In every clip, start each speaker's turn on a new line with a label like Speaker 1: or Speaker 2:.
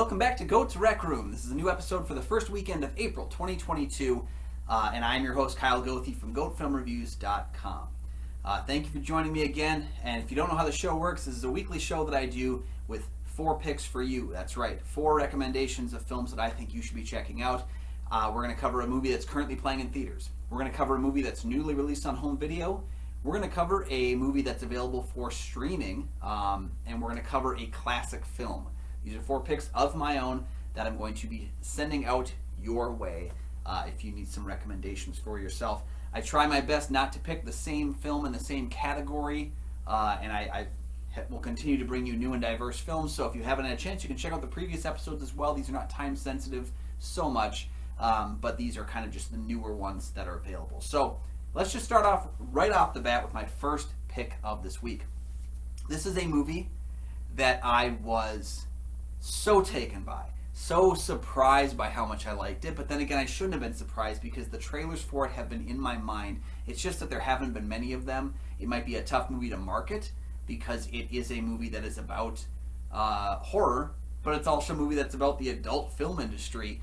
Speaker 1: Welcome back to Goethe Rec Room. This is a new episode for the first weekend of April 2022, and I'm your host, Kyle Goethe from GoatheFilmReviews.com. Thank you for joining me again, and if you don't know how the show works, this is a weekly show that I do with 4 picks for you. That's right, 4 recommendations of films that I think you should be checking out. We're going to cover a movie that's currently playing in theaters. We're going to cover a movie that's newly released on home video. We're going to cover a movie that's available for streaming, and we're going to cover a classic film. These are 4 picks of my own that I'm going to be sending out your way if you need some recommendations for yourself. I try my best not to pick the same film in the same category, and I will continue to bring you new and diverse films. So if you haven't had a chance, you can check out the previous episodes as well. These are not time sensitive so much, but these are kind of just the newer ones that are available. So let's just start off right off the bat with my first pick of this week. This is a movie that I was so taken by, so surprised by how much I liked it, but then again I shouldn't have been surprised because the trailers for it have been in my mind. It's just that there haven't been many of them. It might be a tough movie to market because it is a movie that is about horror, but it's also a movie that's about the adult film industry.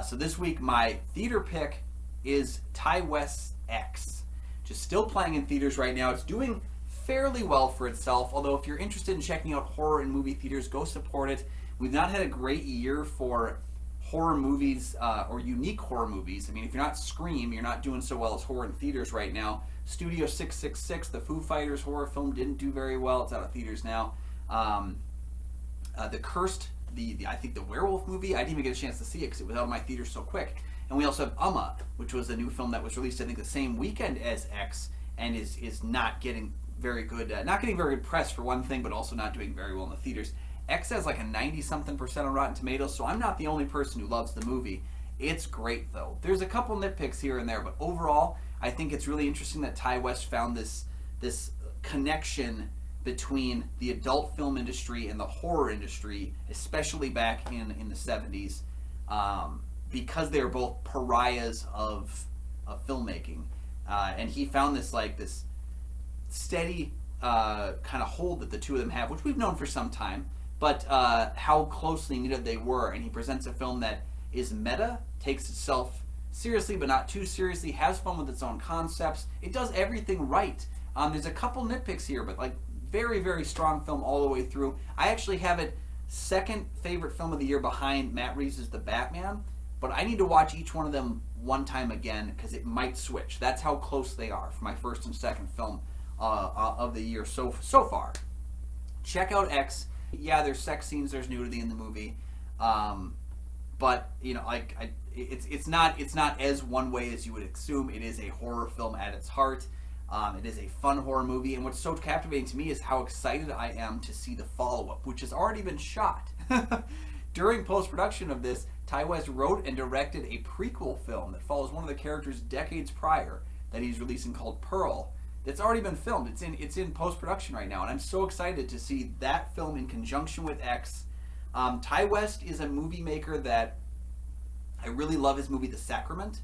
Speaker 1: So this week my theater pick is Ti West's X. Just still playing in theaters right now. It's doing fairly well for itself, although if you're interested in checking out horror in movie theaters, go support it. We've not had a great year for horror movies or unique horror movies. I mean, if you're not Scream, you're not doing so well as horror in theaters right now. Studio 666, the Foo Fighters horror film, didn't do very well. It's out of theaters now. The Cursed, I think the werewolf movie, I didn't even get a chance to see it because it was out of my theaters so quick. And we also have which was a new film that was released, I think, the same weekend as X, and is not getting very good, press for one thing, but also not doing very well in the theaters. X has like a 90-something% on Rotten Tomatoes, so I'm not the only person who loves the movie. It's great, though. There's a couple nitpicks here and there, but overall, I think it's really interesting that Ti West found this connection between the adult film industry and the horror industry, especially back in the 70s, because they were both pariahs of filmmaking. And he found this steady kind of hold that the two of them have, which we've known for some time, but how closely knitted they were. And he presents a film that is meta, takes itself seriously but not too seriously, has fun with its own concepts. It does everything right. There's a couple nitpicks here, but very, very strong film all the way through. I actually have it second favorite film of the year behind Matt Reeves' The Batman, but I need to watch each one of them one time again because it might switch. That's how close they are for my first and second film of the year so far. Check out X. Yeah, there's sex scenes, there's nudity in the movie, but it's not as one way as you would assume. It is a horror film at its heart. It is a fun horror movie, and what's so captivating to me is how excited I am to see the follow-up, which has already been shot. During post-production of this, Ti West wrote and directed a prequel film that follows one of the characters decades prior that he's releasing called Pearl. It's already been filmed. It's in post-production right now, and I'm so excited to see that film in conjunction with X. Ti West is a movie maker that I really love. His movie The Sacrament.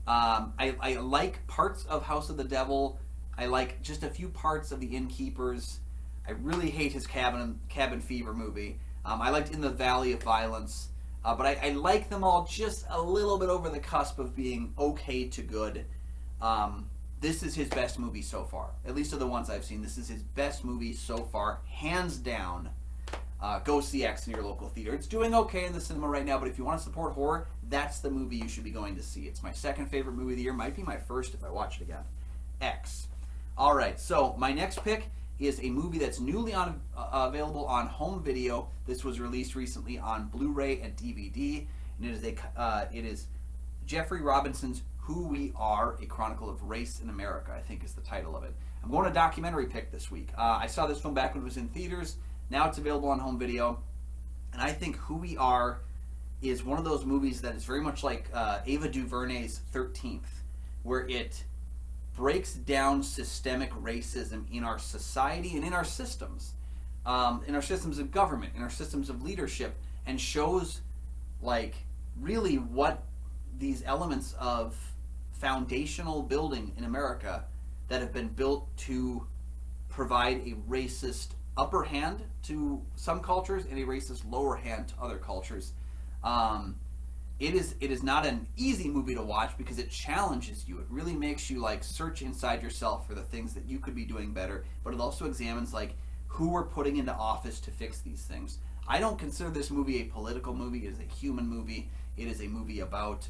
Speaker 1: I like parts of House of the Devil. I like just a few parts of The Innkeepers. I really hate his Cabin Fever movie. I liked In the Valley of Violence, but I like them all just a little bit over the cusp of being okay to good. This is his best movie so far. At least of the ones I've seen, this is his best movie so far, hands down. Go see X in your local theater. It's doing okay in the cinema right now, but if you want to support horror, that's the movie you should be going to see. It's my second favorite movie of the year. Might be my first if I watch it again. X. All right, so my next pick is a movie that's newly available on home video. This was released recently on Blu-ray and DVD, and it is Jeffrey Robinson's Who We Are, A Chronicle of Race in America, I think is the title of it. I'm going to documentary pick this week. I saw this film back when it was in theaters. Now it's available on home video. And I think Who We Are is one of those movies that is very much like Ava DuVernay's 13th, where it breaks down systemic racism in our society and in our systems of government, in our systems of leadership, and shows really what these elements of foundational building in America that have been built to provide a racist upper hand to some cultures and a racist lower hand to other cultures. It is not an easy movie to watch because it challenges you. It really makes you like search inside yourself for the things that you could be doing better, but it also examines like who we're putting into office to fix these things. I don't consider this movie a political movie. It is a human movie. It is a movie about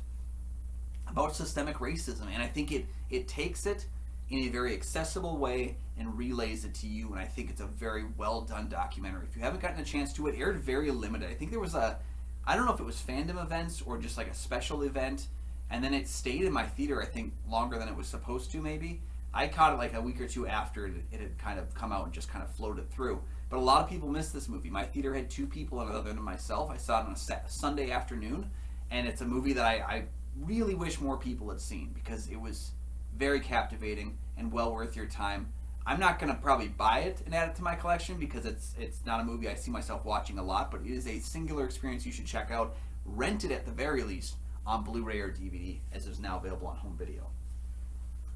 Speaker 1: systemic racism, and I think it takes it in a very accessible way and relays it to you, and I think it's a very well done documentary. If you haven't gotten a chance to, it aired very limited. I think there was I don't know if it was fandom events or just like a special event, and then it stayed in my theater, I think, longer than it was supposed to, maybe. I caught it like a week or two after it had kind of come out and just kind of floated through. But a lot of people missed this movie. My theater had 2 people other than myself. I saw it on a Sunday afternoon, and it's a movie that I really wish more people had seen because it was very captivating and well worth your time. I'm not going to probably buy it and add it to my collection because it's not a movie I see myself watching a lot, but it is a singular experience you should check out. Rent it at the very least on Blu-ray or DVD, as it is now available on home video.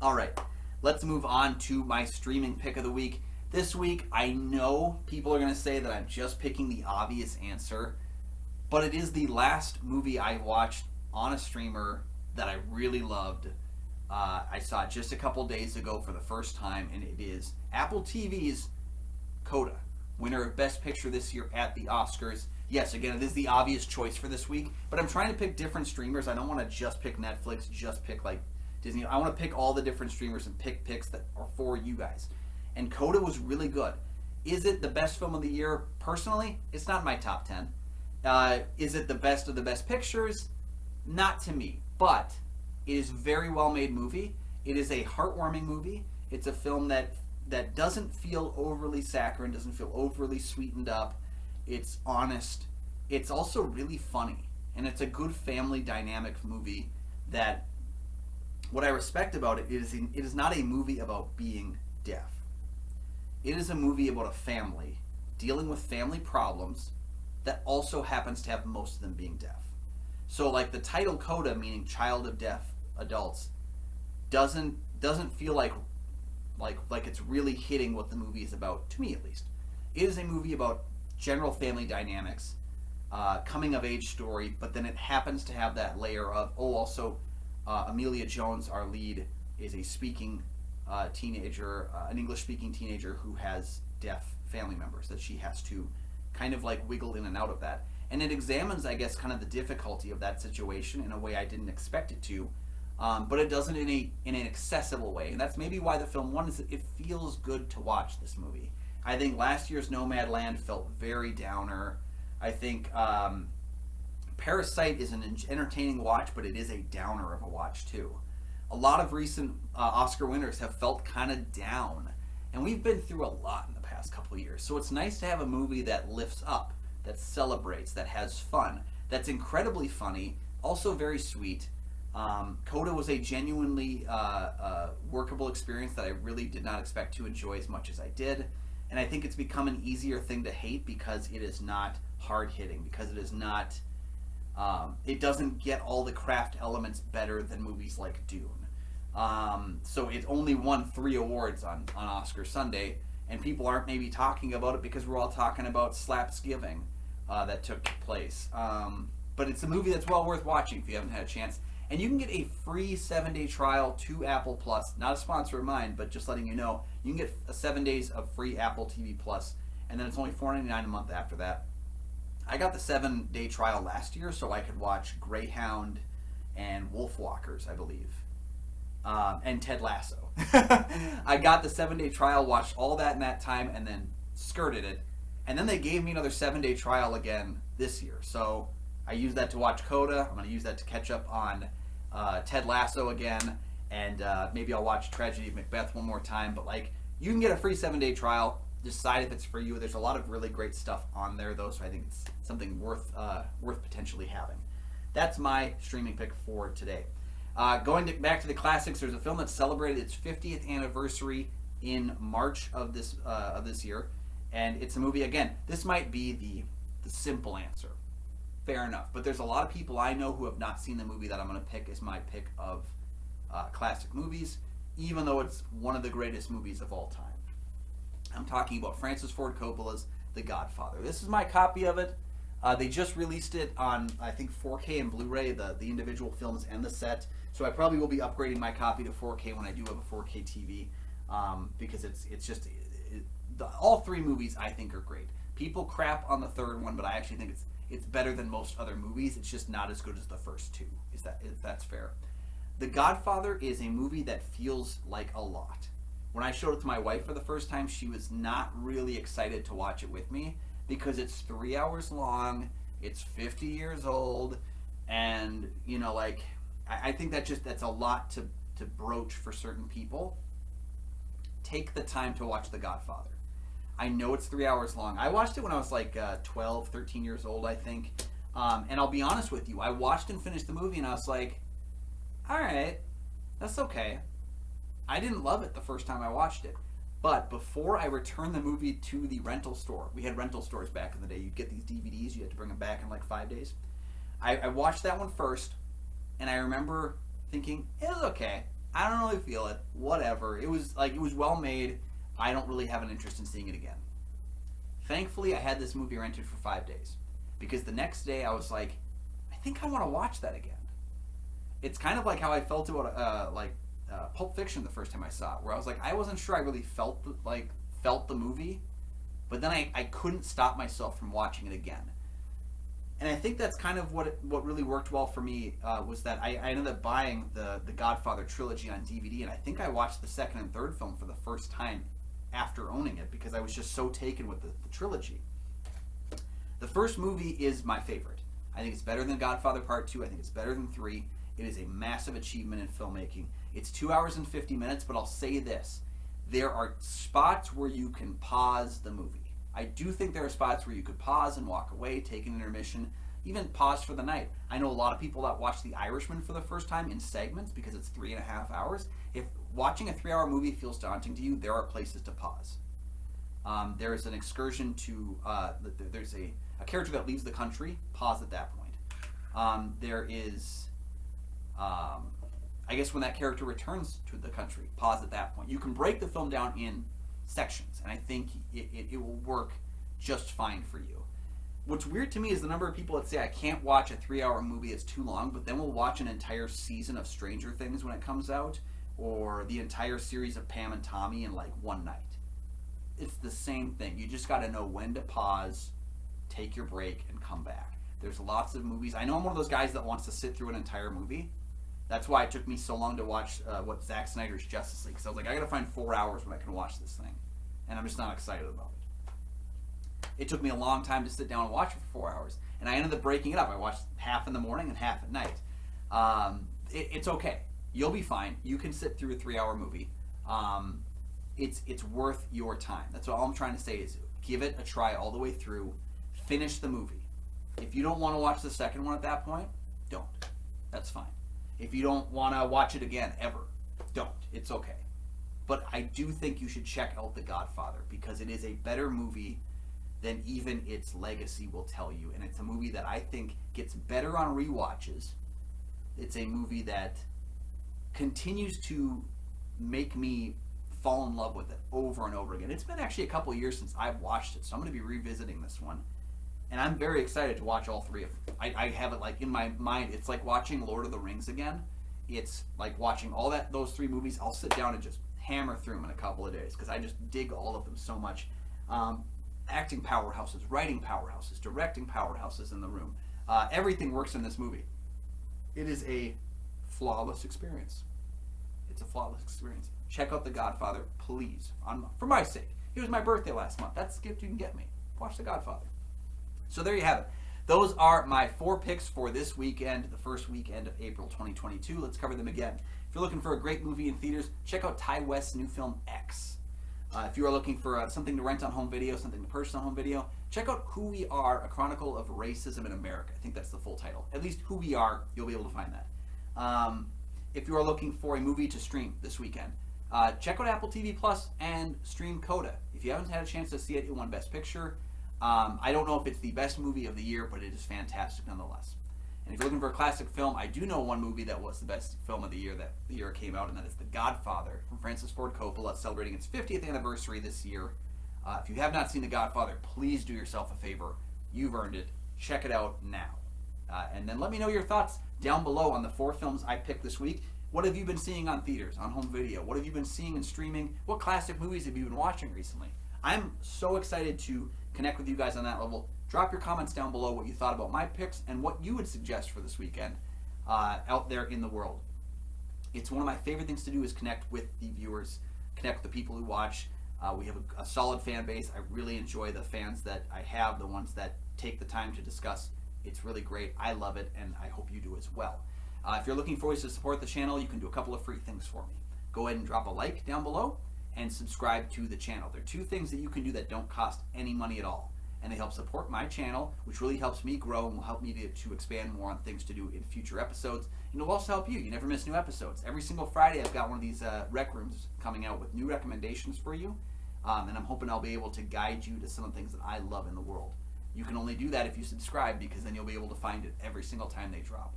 Speaker 1: All right, let's move on to my streaming pick of the week. This week, I know people are going to say that I'm just picking the obvious answer, but it is the last movie I watched on a streamer that I really loved. I saw it just a couple days ago for the first time, and it is Apple TV's Coda, winner of Best Picture this year at the Oscars. Yes, again, it is the obvious choice for this week, but I'm trying to pick different streamers. I don't want to just pick Netflix, just pick like Disney. I want to pick all the different streamers and pick picks that are for you guys. And Coda was really good. Is it the best film of the year? Personally, it's not in my top 10. Is it the best of the best pictures? Not to me, but it is a very well-made movie. It is a heartwarming movie. It's a film that doesn't feel overly saccharine, doesn't feel overly sweetened up. It's honest. It's also really funny, and it's a good family dynamic movie. That what I respect about it is not a movie about being deaf. It is a movie about a family dealing with family problems that also happens to have most of them being deaf. So like the title Coda, meaning child of deaf adults, doesn't feel like it's really hitting what the movie is about, to me at least. It is a movie about general family dynamics, coming of age story, but then it happens to have that layer of also Amelia Jones, our lead, is a speaking teenager, an English speaking teenager who has deaf family members that she has to kind of like wiggle in and out of that. And it examines, I guess, kind of the difficulty of that situation in a way I didn't expect it to, but it does it in an accessible way. And that's maybe why the film won, is it feels good to watch this movie. I think last year's Nomadland felt very downer. I think Parasite is an entertaining watch, but it is a downer of a watch too. A lot of recent Oscar winners have felt kind of down, and we've been through a lot in the past couple of years. So it's nice to have a movie that lifts up, that celebrates, that has fun, that's incredibly funny, also very sweet. Coda was a genuinely workable experience that I really did not expect to enjoy as much as I did. And I think it's become an easier thing to hate because it is not hard-hitting, because it is not, it doesn't get all the craft elements better than movies like Dune. So it only won 3 awards on Oscar Sunday, and people aren't maybe talking about it because we're all talking about Slapsgiving that took place. But it's a movie that's well worth watching if you haven't had a chance. And you can get a free 7-day trial to Apple Plus. Not a sponsor of mine, but just letting you know. You can get 7 days of free Apple TV Plus, and then it's only $4.99 a month after that. I got the 7-day trial last year so I could watch Greyhound and Wolfwalkers, I believe. And Ted Lasso. I got the 7-day trial, watched all that in that time, and then skirted it. And then they gave me another 7-day trial again this year. So I used that to watch Coda. I'm going to use that to catch up on Ted Lasso again. And maybe I'll watch Tragedy of Macbeth one more time. But like, you can get a free 7-day trial. Decide if it's for you. There's a lot of really great stuff on there, though, so I think it's something worth potentially having. That's my streaming pick for today. Back to the classics, there's a film that celebrated its 50th anniversary in March of this year, and it's a movie. Again, this might be the simple answer. Fair enough, but there's a lot of people I know who have not seen the movie that I'm going to pick as my pick of classic movies, even though it's one of the greatest movies of all time. I'm talking about Francis Ford Coppola's The Godfather. This is my copy of it. They just released it on, I think, 4K and Blu-ray, the individual films and the set. So I probably will be upgrading my copy to 4K when I do have a 4K TV, because it's just all three movies I think are great. People crap on the third one, but I actually think it's better than most other movies. It's just not as good as the first two. If that's fair. The Godfather is a movie that feels like a lot. When I showed it to my wife for the first time, she was not really excited to watch it with me because it's 3 hours long, it's 50 years old, and I think that's a lot to broach for certain people. Take the time to watch The Godfather. I know it's 3 hours long. I watched it when I was like 12, 13 years old, I think. And I'll be honest with you, I watched and finished the movie and I was like, all right, that's okay. I didn't love it the first time I watched it. But before I returned the movie to the rental store, we had rental stores back in the day. You'd get these DVDs, you had to bring them back in like 5 days. I watched that one first, and I remember thinking, it was okay. I don't really feel it. Whatever. It was well made. I don't really have an interest in seeing it again. Thankfully, I had this movie rented for 5 days. Because the next day I was like, I think I want to watch that again. It's kind of like how I felt about Pulp Fiction the first time I saw it, where I was like, I wasn't sure I really felt the movie, but then I couldn't stop myself from watching it again. And I think that's kind of what really worked well for me, was that I ended up buying the Godfather trilogy on DVD, and I think I watched the second and third film for the first time after owning it because I was just so taken with the trilogy. The first movie is my favorite. I think it's better than Godfather Part 2. I think it's better than 3. It is a massive achievement in filmmaking. It's 2 hours and 50 minutes, but I'll say this. There are spots where you can pause the movie. I do think there are spots where you could pause and walk away, take an intermission, even pause for the night. I know a lot of people that watch The Irishman for the first time in segments because it's 3.5 hours. If watching a 3-hour movie feels daunting to you, there are places to pause. There is an excursion to, there's a character that leaves the country, pause at that point. There is, I guess when that character returns to the country, pause at that point. You can break the film down in sections, and I think it will work just fine for you. What's weird to me is the number of people that say I can't watch a 3-hour movie, it's too long, but then we'll watch an entire season of Stranger Things when it comes out, or the entire series of Pam and Tommy in like one night. It's the same thing. You just got to know when to pause, take your break, and come back. There's lots of movies. I know I'm one of those guys that wants to sit through an entire movie. That's why it took me so long to watch Zack Snyder's Justice League. Because I was like, I got to find 4 hours when I can watch this thing. And I'm just not excited about it. It took me a long time to sit down and watch it for 4 hours. And I ended up breaking it up. I watched half in the morning and half at night. It's okay. You'll be fine. You can sit through a 3-hour movie. It's worth your time. That's all I'm trying to say is give it a try all the way through. Finish the movie. If you don't want to watch the second one at that point, don't. That's fine. If you don't want to watch it again ever, don't. It's okay. But I do think you should check out The Godfather because it is a better movie than even its legacy will tell you. And it's a movie that I think gets better on rewatches. It's a movie that continues to make me fall in love with it over and over again. It's been actually a couple years since I've watched it, so I'm going to be revisiting this one. And I'm very excited to watch all three of them. I have it like in my mind. It's like watching Lord of the Rings again. It's like watching those 3 movies. I'll sit down and just hammer through them in a couple of days because I just dig all of them so much. Acting powerhouses, writing powerhouses, directing powerhouses in the room. Everything works in this movie. It is a flawless experience. It's a flawless experience. Check out The Godfather, please. For my sake. It was my birthday last month. That's the gift you can get me. Watch The Godfather. So there you have it. Those are my 4 picks for this weekend, the first weekend of April 2022. Let's cover them again. If you're looking for a great movie in theaters, check out Ty West's new film, X. If you are looking for something to rent on home video, something to purchase on home video, check out Who We Are, A Chronicle of Racism in America. I think that's the full title. At least Who We Are, you'll be able to find that. If you are looking for a movie to stream this weekend, check out Apple TV Plus and stream Coda. If you haven't had a chance to see it, it won Best Picture. I don't know if it's the best movie of the year, but it is fantastic nonetheless. And if you're looking for a classic film, I do know one movie that was the best film of the year that the year it came out, and that is The Godfather from Francis Ford Coppola, celebrating its 50th anniversary this year. If you have not seen The Godfather, please do yourself a favor. You've earned it. Check it out now. And then let me know your thoughts down below on the 4 films I picked this week. What have you been seeing on theaters, on home video? What have you been seeing in streaming? What classic movies have you been watching recently? I'm so excited to connect with you guys on that level. Drop your comments down below what you thought about my picks and what you would suggest for this weekend out there in the world. It's one of my favorite things to do is connect with the viewers, connect with the people who watch. We have a solid fan base. I really enjoy the fans that I have, the ones that take the time to discuss. It's really great. I love it, and I hope you do as well. If you're looking for ways to support the channel, you can do a couple of free things for me. Go ahead and drop a like down below and subscribe to the channel. There are 2 things that you can do that don't cost any money at all, and they help support my channel, which really helps me grow and will help me to expand more on things to do in future episodes. And it'll also help you. You never miss new episodes. Every single Friday, I've got one of these rec rooms coming out with new recommendations for you, and I'm hoping I'll be able to guide you to some of the things that I love in the world. You can only do that if you subscribe, because then you'll be able to find it every single time they drop.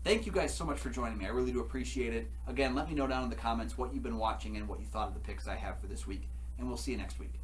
Speaker 1: Thank you guys so much for joining me. I really do appreciate it. Again, let me know down in the comments what you've been watching and what you thought of the picks I have for this week, and we'll see you next week.